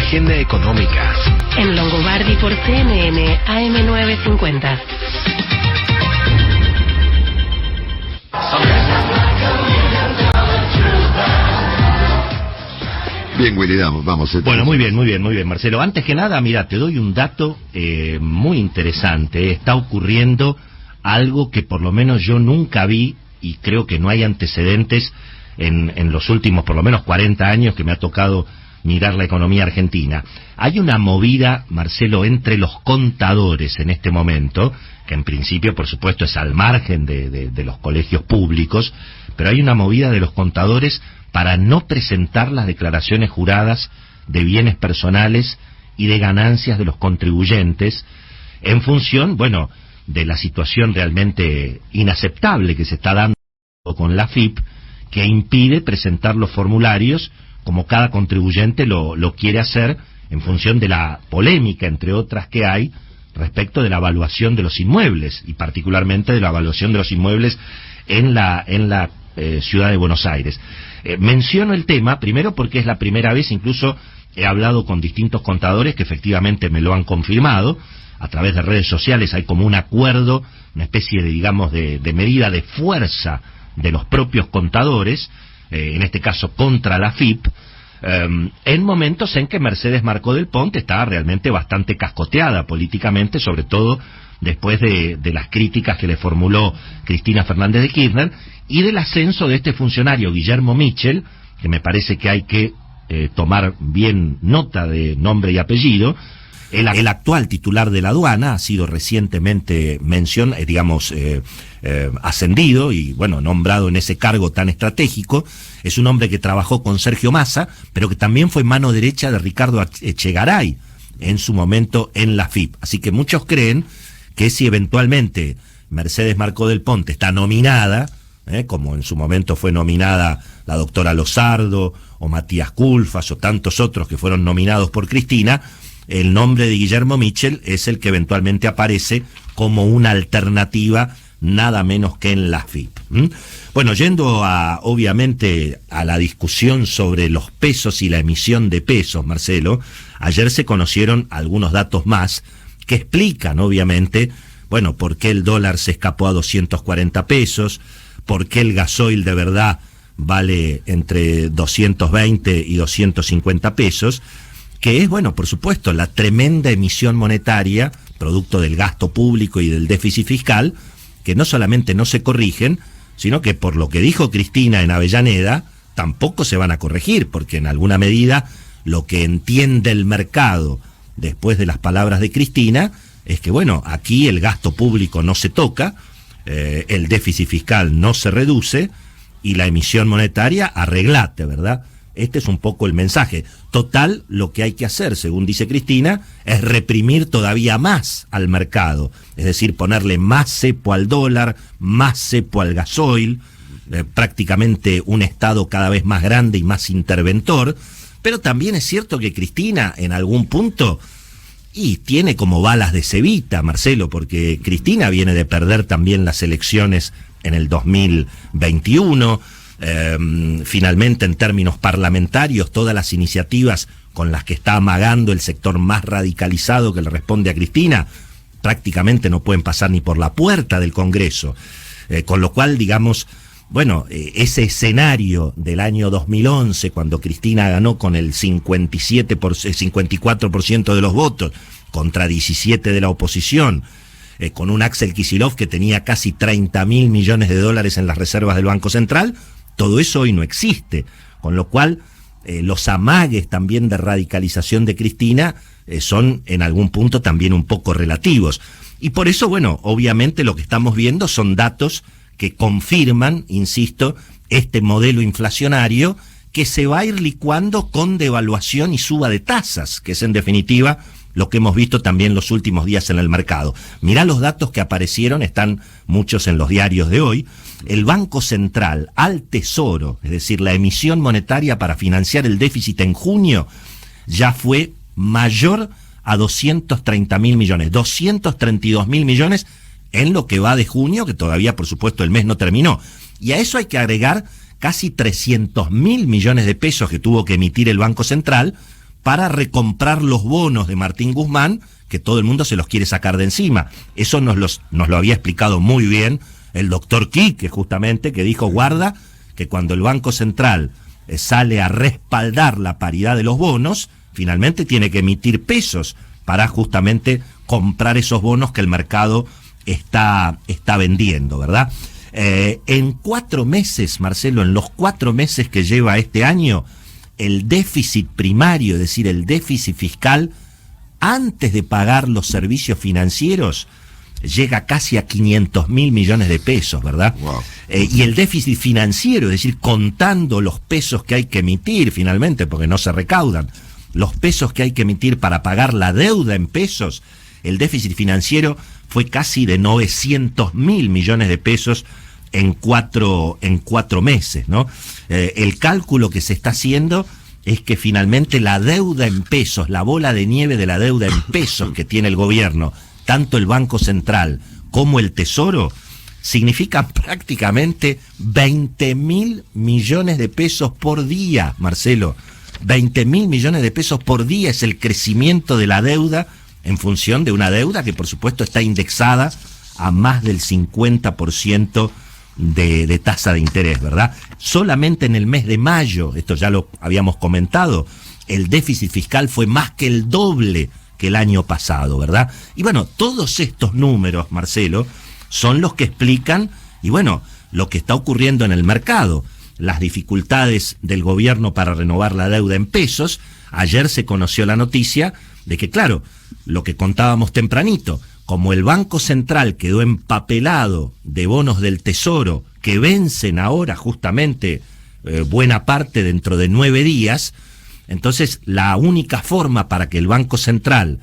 agenda económica. En Longobardi por CNN AM950. Bien, Willy, vamos. Bueno, muy bien, Marcelo. Antes que nada, mira, te doy un dato muy interesante. Está ocurriendo algo que por lo menos yo nunca vi, y creo que no hay antecedentes en los últimos por lo menos 40 años que me ha tocado mirar la economía argentina. Hay una movida, Marcelo, entre los contadores en este momento, que en principio, por supuesto, es al margen de los colegios públicos, pero hay una movida de los contadores para no presentar las declaraciones juradas de bienes personales y de ganancias de los contribuyentes en función, bueno, de la situación realmente inaceptable que se está dando con la AFIP, que impide presentar los formularios como cada contribuyente lo quiere hacer en función de la polémica, entre otras, que hay respecto de la evaluación de los inmuebles, y particularmente de la evaluación de los inmuebles en la ciudad de Buenos Aires. Menciono el tema, primero porque es la primera vez, incluso he hablado con distintos contadores que efectivamente me lo han confirmado, a través de redes sociales hay como un acuerdo, una especie de, digamos, de medida de fuerza de los propios contadores, en este caso contra la AFIP, en momentos en que Mercedes Marcó del Ponte estaba realmente bastante cascoteada políticamente, sobre todo después de las críticas que le formuló Cristina Fernández de Kirchner, y del ascenso de este funcionario, Guillermo Michel, que me parece que hay que tomar bien nota de nombre y apellido. El actual titular de la aduana ha sido recientemente ascendido y, bueno, nombrado en ese cargo tan estratégico. Es un hombre que trabajó con Sergio Massa, pero que también fue mano derecha de Ricardo Echegaray en su momento en la AFIP. Así que muchos creen que si eventualmente Mercedes Marcó del Ponte está nominada, como en su momento fue nominada la doctora Lozardo, o Matías Culfas, o tantos otros que fueron nominados por Cristina, el nombre de Guillermo Michel es el que eventualmente aparece como una alternativa, nada menos que en la AFIP. Bueno, yendo obviamente a la discusión sobre los pesos y la emisión de pesos, Marcelo, ayer se conocieron algunos datos más que explican, obviamente, bueno, por qué el dólar se escapó a 240 pesos, por qué el gasoil de verdad vale entre 220 y 250 pesos, que es, bueno, por supuesto, la tremenda emisión monetaria, producto del gasto público y del déficit fiscal, que no solamente no se corrigen, sino que por lo que dijo Cristina en Avellaneda, tampoco se van a corregir, porque en alguna medida lo que entiende el mercado después de las palabras de Cristina es que, bueno, aquí el gasto público no se toca, el déficit fiscal no se reduce y la emisión monetaria arreglate, ¿verdad? Este es un poco el mensaje. Total, lo que hay que hacer, según dice Cristina, es reprimir todavía más al mercado, es decir, ponerle más cepo al dólar, más cepo al gasoil, prácticamente un Estado cada vez más grande y más interventor. Pero también es cierto que Cristina en algún punto tiene como balas de cebita, Marcelo, porque Cristina viene de perder también las elecciones en el 2021. Finalmente, en términos parlamentarios, todas las iniciativas con las que está amagando el sector más radicalizado que le responde a Cristina prácticamente no pueden pasar ni por la puerta del Congreso, con lo cual, digamos, bueno, ese escenario del año 2011, cuando Cristina ganó con el 54% de los votos contra 17 de la oposición, con un Axel Kicillof que tenía casi 30.000 millones de dólares en las reservas del Banco Central, todo eso hoy no existe, con lo cual los amagues también de radicalización de Cristina son en algún punto también un poco relativos. Y por eso, bueno, obviamente lo que estamos viendo son datos que confirman, insisto, este modelo inflacionario que se va a ir licuando con devaluación y suba de tasas, que es en definitiva lo que hemos visto también los últimos días en el mercado. Mirá los datos que aparecieron, están muchos en los diarios de hoy. El Banco Central al Tesoro, es decir, la emisión monetaria para financiar el déficit en junio, ya fue mayor a 230.000 millones, 232.000 millones en lo que va de junio, que todavía, por supuesto, el mes no terminó. Y a eso hay que agregar casi 300.000 millones de pesos que tuvo que emitir el Banco Central para recomprar los bonos de Martín Guzmán, que todo el mundo se los quiere sacar de encima. Eso nos lo había explicado muy bien el doctor Quique, justamente, que dijo, guarda, que cuando el Banco Central sale a respaldar la paridad de los bonos, finalmente tiene que emitir pesos para justamente comprar esos bonos que el mercado está vendiendo, ¿verdad? En 4 meses, Marcelo, en los 4 meses que lleva este año, el déficit primario, es decir, el déficit fiscal, antes de pagar los servicios financieros, llega casi a 500.000 millones de pesos, ¿verdad? Wow. Y el déficit financiero, es decir, contando los pesos que hay que emitir finalmente, porque no se recaudan, los pesos que hay que emitir para pagar la deuda en pesos, el déficit financiero fue casi de 900.000 millones de pesos en cuatro meses, ¿no? El cálculo que se está haciendo es que finalmente la deuda en pesos, la bola de nieve de la deuda en pesos que tiene el gobierno, tanto el Banco Central como el Tesoro, significan prácticamente 20.000 millones de pesos por día, Marcelo. 20.000 millones de pesos por día es el crecimiento de la deuda en función de una deuda que por supuesto está indexada a más del 50% de tasa de interés, ¿verdad? Solamente en el mes de mayo, esto ya lo habíamos comentado, el déficit fiscal fue más que el doble que el año pasado, ¿verdad? Y bueno, todos estos números, Marcelo, son los que explican, y bueno, lo que está ocurriendo en el mercado, las dificultades del gobierno para renovar la deuda en pesos. Ayer se conoció la noticia de que, claro, lo que contábamos tempranito, como el Banco Central quedó empapelado de bonos del Tesoro que vencen ahora justamente buena parte dentro de 9 días, entonces la única forma para que el Banco Central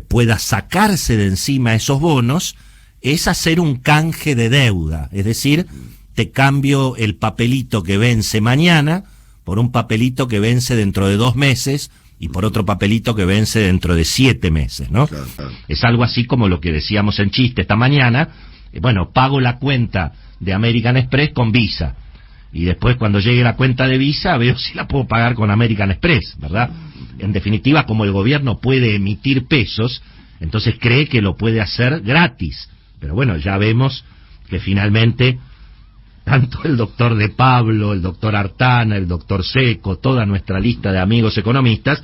pueda sacarse de encima esos bonos es hacer un canje de deuda, es decir, te cambio el papelito que vence mañana por un papelito que vence dentro de 2 meses y por otro papelito que vence dentro de 7 meses, ¿no? Claro. Es algo así como lo que decíamos en chiste esta mañana, bueno, pago la cuenta de American Express con Visa, y después cuando llegue la cuenta de Visa veo si la puedo pagar con American Express, ¿verdad? En definitiva, como el gobierno puede emitir pesos, entonces cree que lo puede hacer gratis, pero bueno, ya vemos que finalmente tanto el doctor De Pablo, el doctor Artana, el doctor Seco, toda nuestra lista de amigos economistas,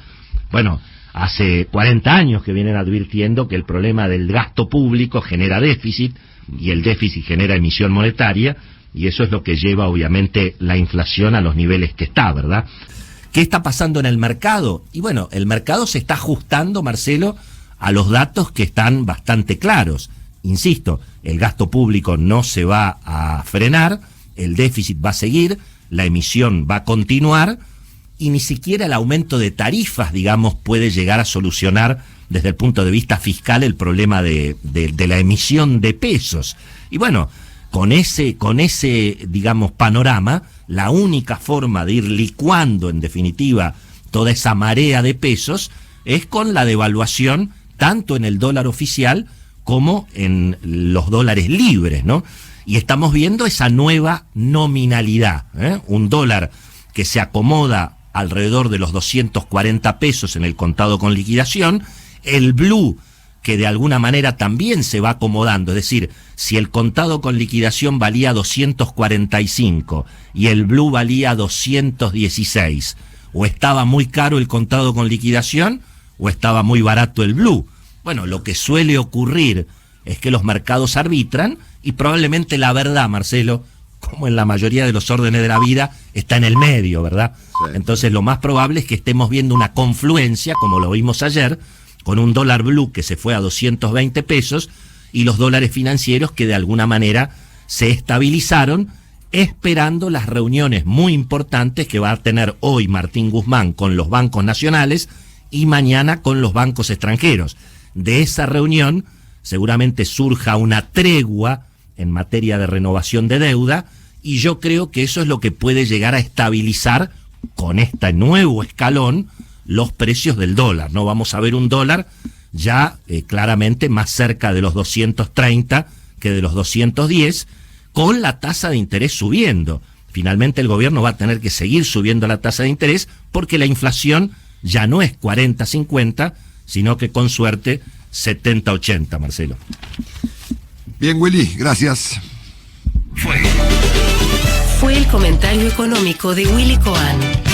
bueno, hace 40 años que vienen advirtiendo que el problema del gasto público genera déficit, y el déficit genera emisión monetaria, y eso es lo que lleva obviamente la inflación a los niveles que está, ¿verdad? ¿Qué está pasando en el mercado? Y bueno, el mercado se está ajustando, Marcelo, a los datos que están bastante claros. Insisto, el gasto público no se va a frenar, el déficit va a seguir, la emisión va a continuar, y ni siquiera el aumento de tarifas, digamos, puede llegar a solucionar desde el punto de vista fiscal el problema de la emisión de pesos. Y bueno, con ese, digamos, panorama, la única forma de ir licuando, en definitiva, toda esa marea de pesos es con la devaluación, tanto en el dólar oficial como en los dólares libres, ¿no? Y estamos viendo esa nueva nominalidad, un dólar que se acomoda alrededor de los 240 pesos en el contado con liquidación, el blue que de alguna manera también se va acomodando, es decir, si el contado con liquidación valía 245 y el blue valía 216, o estaba muy caro el contado con liquidación o estaba muy barato el blue. Bueno, lo que suele ocurrir es que los mercados arbitran y probablemente la verdad, Marcelo, como en la mayoría de los órdenes de la vida, está en el medio, ¿verdad? Sí. Entonces lo más probable es que estemos viendo una confluencia, como lo vimos ayer, con un dólar blue que se fue a 220 pesos y los dólares financieros que de alguna manera se estabilizaron, esperando las reuniones muy importantes que va a tener hoy Martín Guzmán con los bancos nacionales y mañana con los bancos extranjeros. De esa reunión seguramente surja una tregua en materia de renovación de deuda, y yo creo que eso es lo que puede llegar a estabilizar con este nuevo escalón los precios del dólar. No vamos a ver un dólar ya claramente más cerca de los 230 que de los 210, con la tasa de interés subiendo. Finalmente el gobierno va a tener que seguir subiendo la tasa de interés porque la inflación ya no es 40-50, sino que con suerte 70-80, Marcelo. Bien, Willy, gracias. Fue el comentario económico de Willy Cohen.